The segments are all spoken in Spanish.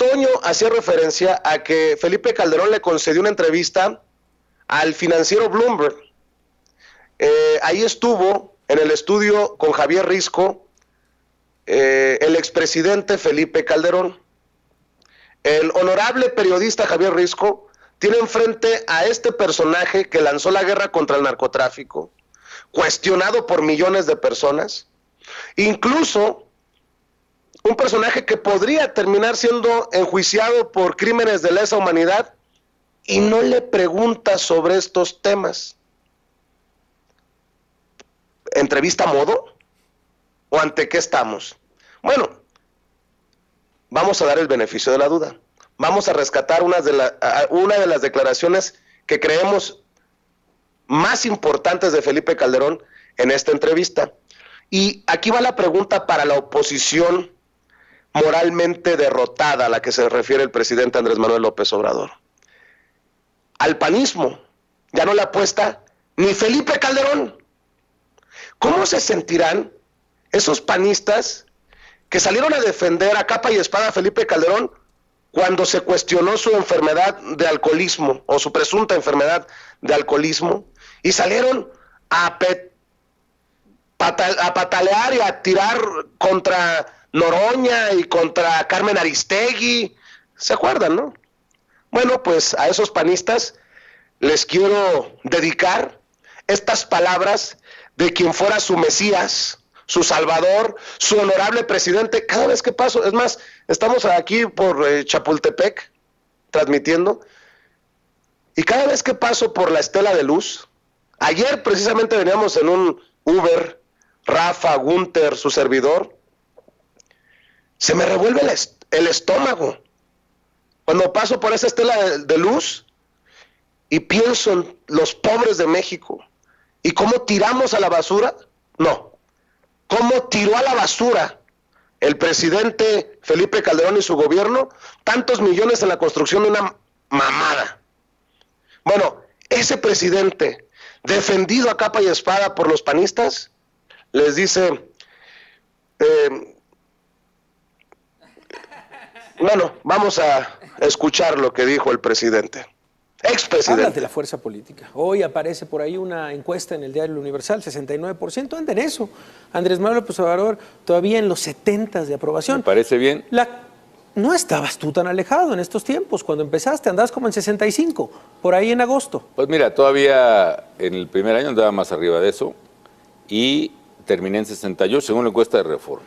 Toño hacía referencia a que Felipe Calderón le concedió una entrevista al financiero Bloomberg. Ahí estuvo en el estudio con Javier Risco, el expresidente Felipe Calderón. El honorable periodista Javier Risco tiene enfrente a este personaje que lanzó la guerra contra el narcotráfico, cuestionado por millones de personas, incluso un personaje que podría terminar siendo enjuiciado por crímenes de lesa humanidad, y no le pregunta sobre estos temas. ¿Entrevista a modo? ¿O ante qué estamos? Bueno, vamos a dar el beneficio de la duda. Vamos a rescatar una de las declaraciones que creemos más importantes de Felipe Calderón en esta entrevista. Y aquí va la pregunta para la oposición moralmente derrotada a la que se refiere el presidente Andrés Manuel López Obrador. Al panismo ya no le apuesta ni Felipe Calderón. ¿Cómo se sentirán esos panistas que salieron a defender a capa y espada a Felipe Calderón cuando se cuestionó su enfermedad de alcoholismo o su presunta enfermedad de alcoholismo, y salieron a patalear y a tirar contra Noroña y contra Carmen Aristegui? ¿Se acuerdan, no? Bueno, pues a esos panistas les quiero dedicar estas palabras de quien fuera su Mesías, su Salvador, su honorable presidente. Cada vez que paso, es más, estamos aquí por Chapultepec transmitiendo, y cada vez que paso por la Estela de Luz, ayer precisamente veníamos en un Uber, Rafa, Gunter, su servidor, se me revuelve el estómago cuando paso por esa Estela de Luz y pienso en los pobres de México y cómo tiramos a la basura. No, cómo tiró a la basura el presidente Felipe Calderón y su gobierno tantos millones en la construcción de una mamada. Bueno, ese presidente, defendido a capa y espada por los panistas, les dice, bueno, vamos a escuchar lo que dijo el presidente. Expresidente. Hablas de la fuerza política. Hoy aparece por ahí una encuesta en el diario El Universal, 69%, anda en eso. Andrés Manuel López Obrador todavía en los 70 de aprobación. ¿Me parece bien? No estabas tú tan alejado en estos tiempos. Cuando empezaste andabas como en 65, por ahí en agosto. Pues mira, todavía en el primer año andaba más arriba de eso y terminé en 68, según la encuesta de Reforma.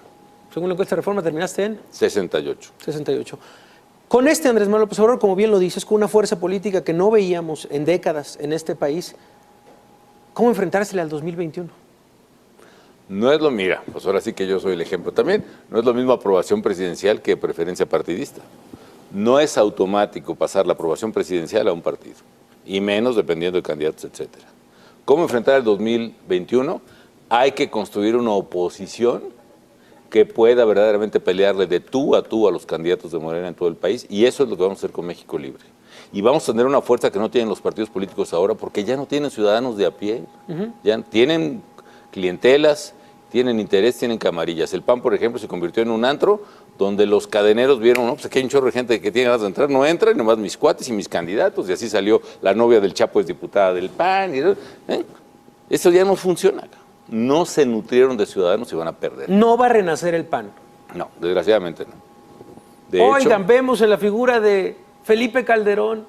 Según la encuesta de Reforma terminaste en 68. 68. Con este Andrés Manuel López Obrador, como bien lo dices, con una fuerza política que no veíamos en décadas en este país, ¿cómo enfrentársele al 2021? No es lo, mira, pues ahora sí que yo soy el ejemplo también, no es lo mismo aprobación presidencial que preferencia partidista. No es automático pasar la aprobación presidencial a un partido, y menos dependiendo de candidatos, etcétera. ¿Cómo enfrentar el 2021? Hay que construir una oposición que pueda verdaderamente pelearle de tú a los candidatos de Morena en todo el país, y eso es lo que vamos a hacer con México Libre. Y vamos a tener una fuerza que no tienen los partidos políticos ahora, porque ya no tienen ciudadanos de a pie, ya tienen clientelas, tienen interés, tienen camarillas. El PAN, por ejemplo, se convirtió en un antro donde los cadeneros vieron, no, pues aquí hay un chorro de gente que tiene ganas de entrar, no entra, y nomás mis cuates y mis candidatos, y así salió la novia del Chapo, es diputada del PAN. Eso ya no funciona. No se nutrieron de ciudadanos y van a perder. No va a renacer el PAN. No, desgraciadamente no. De Oigan, hecho, vemos en la figura de Felipe Calderón,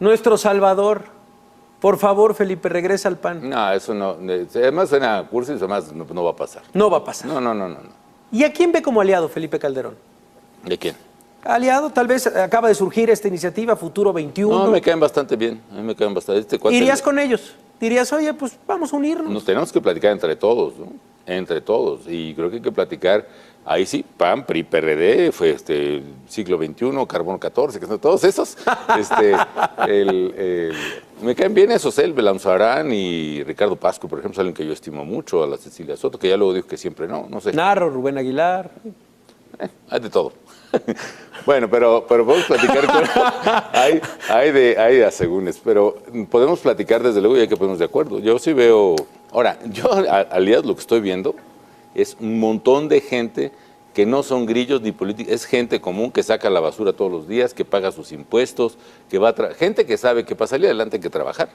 nuestro salvador. Por favor, Felipe, regresa al PAN. no, eso no. Además suena cursi, además no va a pasar. No va a pasar. No. ¿Y a quién ve como aliado Felipe Calderón? ¿De quién? Aliado, tal vez acaba de surgir esta iniciativa Futuro 21. No, me caen bastante bien. A mí me caen bastante. ¿Irías con ellos? Dirías, oye, pues vamos a unirnos. Nos tenemos que platicar entre todos, ¿no? Entre todos. Y creo que hay que platicar, ahí sí, PAN, PRI, PRD, fue siglo XXI, Carbono 14, que son todos esos. Me caen bien esos, el Belanzarán y Ricardo Pascu, por ejemplo, alguien que yo estimo mucho, a la Cecilia Soto, que ya luego dijo que siempre no sé. Narro, Rubén Aguilar. Hay de todo. Bueno, pero podemos platicar hay de asegúnes, pero podemos platicar desde luego y hay que ponernos de acuerdo. Yo sí veo, ahora, yo aliados lo que estoy viendo es un montón de gente que no son grillos ni políticos, es gente común que saca la basura todos los días, que paga sus impuestos, que va gente que sabe que para salir adelante hay que trabajar,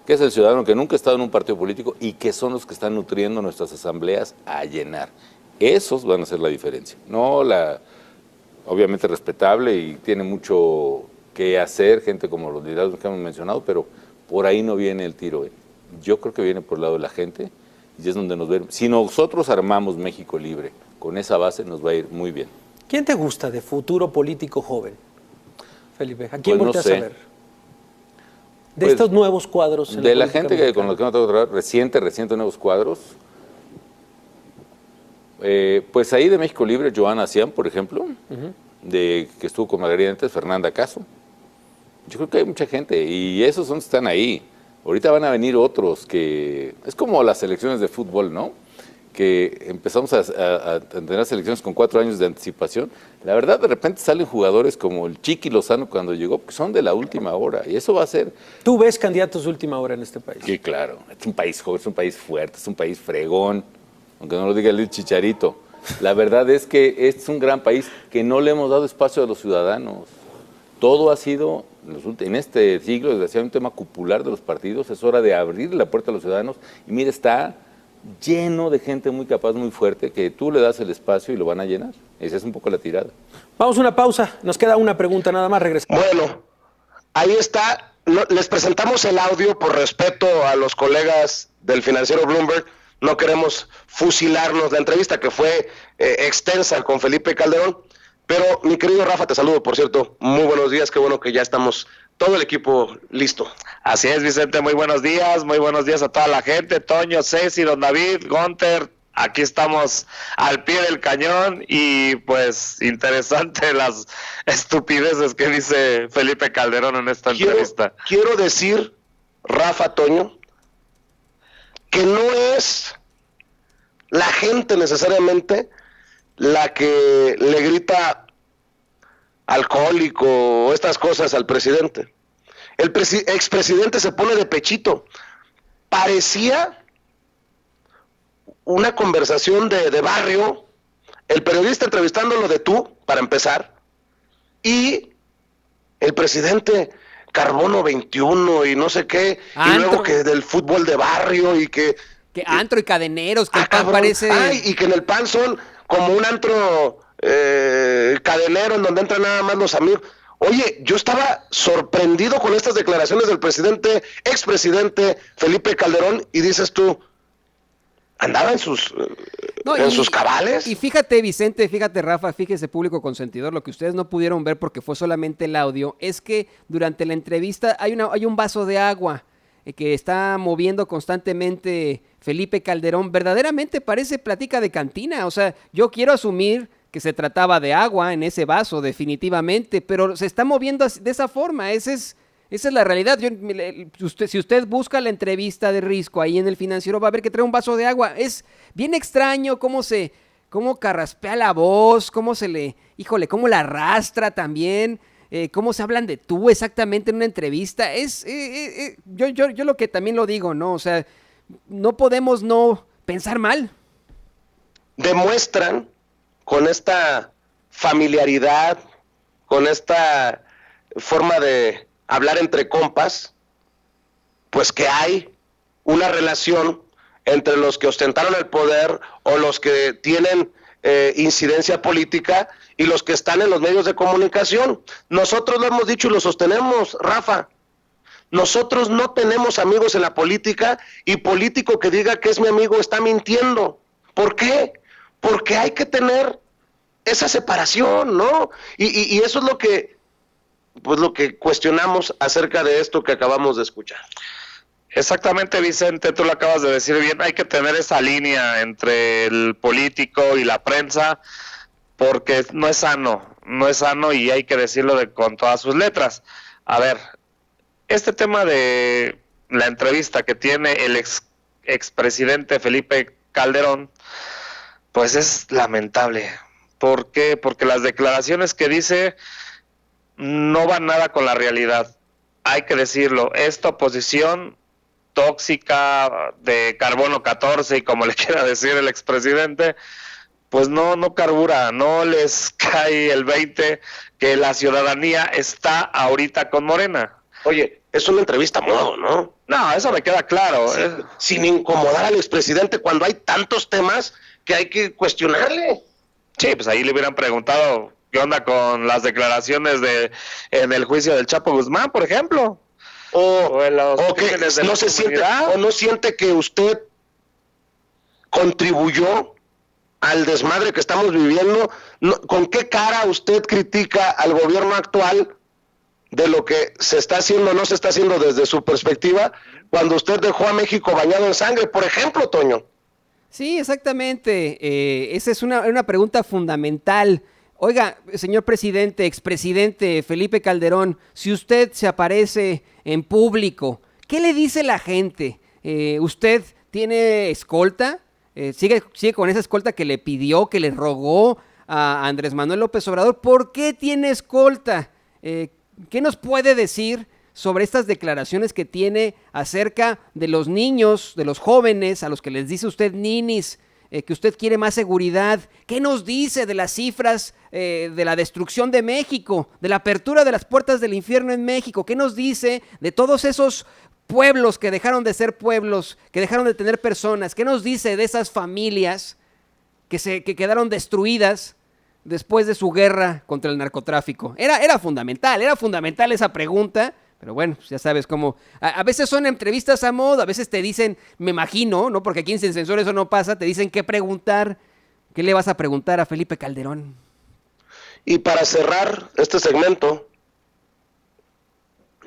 que es el ciudadano que nunca ha estado en un partido político y que son los que están nutriendo nuestras asambleas a llenar. Esos van a hacer la diferencia. No obviamente respetable y tiene mucho que hacer, gente como los liderazgos que hemos mencionado, pero por ahí no viene el tiro. Yo creo que viene por el lado de la gente y es donde nos ven. Si nosotros armamos México libre, con esa base nos va a ir muy bien. ¿Quién te gusta de futuro político joven, Felipe? ¿A quién Pues volteas no a sé. ver? De Pues, estos nuevos cuadros. De la gente con la que me tengo que trabajar, reciente nuevos cuadros, pues ahí de México Libre, Joana Cian, por ejemplo, que estuvo con Margarita antes, Fernanda Caso. Yo creo que hay mucha gente y esos son están ahí. Ahorita van a venir otros que... Es como las selecciones de fútbol, ¿no? Que empezamos a tener selecciones con 4 años de anticipación. La verdad, de repente salen jugadores como el Chiqui Lozano cuando llegó, que son de la última hora. Y eso va a ser... ¿Tú ves candidatos de última hora en este país? Sí, claro. Es un país joven, es un país fuerte, es un país fregón. Aunque no lo diga el Chicharito. La verdad es que es un gran país que no le hemos dado espacio a los ciudadanos. Todo ha sido, en este siglo, desgraciadamente, un tema cupular de los partidos. Es hora de abrir la puerta a los ciudadanos. Y mire, está lleno de gente muy capaz, muy fuerte, que tú le das el espacio y lo van a llenar. Esa es un poco la tirada. Vamos a una pausa. Nos queda una pregunta nada más. Regresamos. Bueno, ahí está. Les presentamos el audio por respeto a los colegas del financiero Bloomberg. No queremos fusilarnos la entrevista que fue extensa con Felipe Calderón. Pero, mi querido Rafa, te saludo, por cierto. Muy buenos días, qué bueno que ya estamos todo el equipo listo. Así es, Vicente, muy buenos días a toda la gente, Toño, Ceci, don David, Gunter, aquí estamos al pie del cañón y pues interesante las estupideces que dice Felipe Calderón en esta entrevista. Quiero decir, Rafa, Toño, que no es la gente necesariamente la que le grita alcohólico o estas cosas al presidente. El expresidente se pone de pechito. Parecía una conversación de barrio, el periodista entrevistándolo de tú, para empezar, y el presidente Carbono 21 y no sé qué, Antro. y luego que del fútbol de barrio y que antro y cadeneros, que el PAN cabrón, parece... y que en el PAN son como un antro cadenero en donde entran nada más los amigos. Oye, yo estaba sorprendido con estas declaraciones del expresidente Felipe Calderón, y dices tú, ¿andaba en sus cabales? Y fíjate, Vicente, fíjate, Rafa, fíjese, público consentidor, lo que ustedes no pudieron ver porque fue solamente el audio, es que durante la entrevista hay un vaso de agua que está moviendo constantemente Felipe Calderón. Verdaderamente parece plática de cantina. O sea, yo quiero asumir que se trataba de agua en ese vaso, definitivamente, pero se está moviendo de esa forma. Esa es la realidad. Si usted busca la entrevista de Risco ahí en El Financiero, va a ver que trae un vaso de agua. Es bien extraño cómo carraspea la voz, cómo la arrastra también. Cómo se hablan de tú exactamente en una entrevista. Yo lo que también lo digo, ¿no? O sea, no podemos no pensar mal. Demuestran con esta familiaridad, con esta forma de hablar entre compas, pues que hay una relación entre los que ostentaron el poder o los que tienen incidencia política y los que están en los medios de comunicación. Nosotros lo hemos dicho y lo sostenemos, Rafa. Nosotros no tenemos amigos en la política, y político que diga que es mi amigo está mintiendo. ¿Por qué? Porque hay que tener esa separación, ¿no? Y eso es lo que cuestionamos acerca de esto que acabamos de escuchar. Exactamente, Vicente, tú lo acabas de decir bien, hay que tener esa línea entre el político y la prensa, porque no es sano y hay que decirlo con todas sus letras. A ver, este tema de la entrevista que tiene el expresidente Felipe Calderón, pues es lamentable. ¿Por qué? Porque las declaraciones que dice no van nada con la realidad. Hay que decirlo, esta oposición tóxica de carbono 14 y como le quiera decir el expresidente, pues no carbura, no les cae el 20 que la ciudadanía está ahorita con Morena. Oye, es una entrevista a modo, ¿no? No, eso me queda claro. Sin incomodar al expresidente cuando hay tantos temas que hay que cuestionarle. Sí, pues ahí le hubieran preguntado qué onda con las declaraciones en el juicio del Chapo Guzmán, por ejemplo. O que crímenes de no la se siente, comunidad. o no siente que usted contribuyó al desmadre que estamos viviendo. ¿Con qué cara usted critica al gobierno actual de lo que se está haciendo o no se está haciendo desde su perspectiva, cuando usted dejó a México bañado en sangre, por ejemplo, Toño? Sí, exactamente. Esa es una pregunta fundamental. Oiga, señor presidente, expresidente Felipe Calderón, si usted se aparece en público, ¿qué le dice la gente? ¿Usted tiene escolta? ¿Sigue con esa escolta que le pidió, que le rogó a Andrés Manuel López Obrador? ¿Por qué tiene escolta? ¿Qué nos puede decir sobre estas declaraciones que tiene acerca de los niños, de los jóvenes, a los que les dice usted ninis, que usted quiere más seguridad? ¿Qué nos dice de las cifras de la destrucción de México, de la apertura de las puertas del infierno en México? ¿Qué nos dice de todos esos pueblos que dejaron de ser pueblos, que dejaron de tener personas? ¿Qué nos dice de esas familias que quedaron destruidas después de su guerra contra el narcotráfico? Era fundamental esa pregunta, pero bueno, pues ya sabes cómo. A veces son entrevistas a modo, a veces te dicen, me imagino, ¿no? Porque aquí en Sin Censura eso no pasa, te dicen qué preguntar. ¿Qué le vas a preguntar a Felipe Calderón? Y para cerrar este segmento,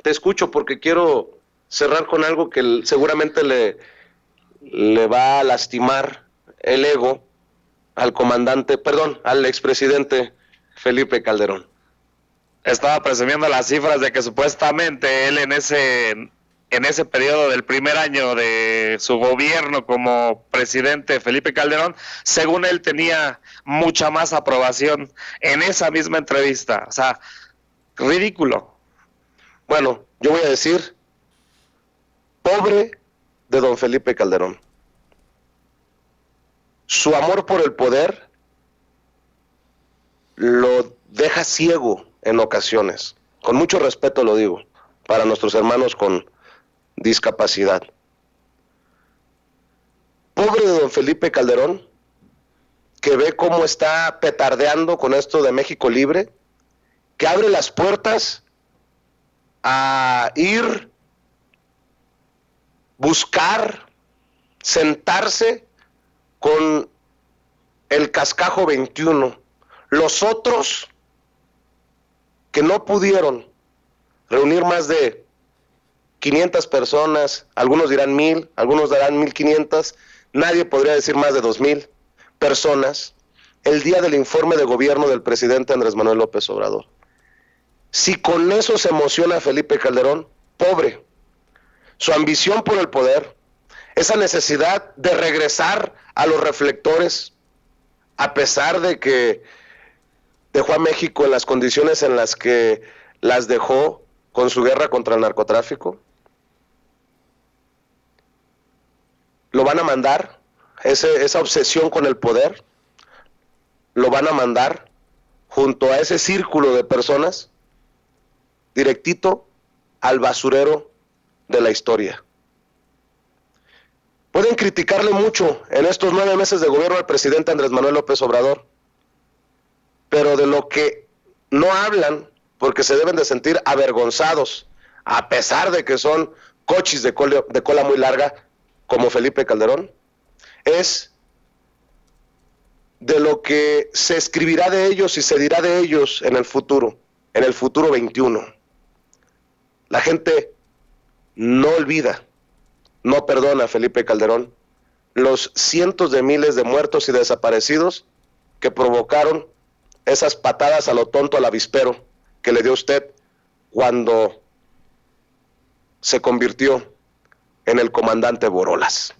te escucho porque quiero cerrar con algo que seguramente le va a lastimar el ego al expresidente Felipe Calderón. Estaba presumiendo las cifras de que supuestamente él en ese periodo del primer año de su gobierno como presidente Felipe Calderón, según él tenía mucha más aprobación en esa misma entrevista. O sea, ridículo. Bueno, yo voy a decir, pobre de don Felipe Calderón. Su amor por el poder lo deja ciego en ocasiones. Con mucho respeto lo digo, para nuestros hermanos con discapacidad. Pobre de don Felipe Calderón, que ve cómo está petardeando con esto de México Libre, que abre las puertas a ir, buscar, sentarse con el cascajo 21. Los otros que no pudieron reunir más de 500 personas, algunos dirán 1000, algunos darán 1500, nadie podría decir más de 2000 personas, el día del informe de gobierno del presidente Andrés Manuel López Obrador. Si con eso se emociona Felipe Calderón, pobre. Su ambición por el poder, esa necesidad de regresar a los reflectores, a pesar de que dejó a México en las condiciones en las que las dejó con su guerra contra el narcotráfico. Lo van a mandar, esa obsesión con el poder, lo van a mandar junto a ese círculo de personas directito al basurero de la historia. Pueden criticarle mucho en estos 9 meses de gobierno al presidente Andrés Manuel López Obrador, pero de lo que no hablan, porque se deben de sentir avergonzados, a pesar de que son cochis de cola muy larga, como Felipe Calderón, es de lo que se escribirá de ellos y se dirá de ellos en el futuro 21. La gente no olvida, no perdona a Felipe Calderón los cientos de miles de muertos y desaparecidos que provocaron esas patadas a lo tonto al avispero que le dio usted cuando se convirtió en el comandante Borolas.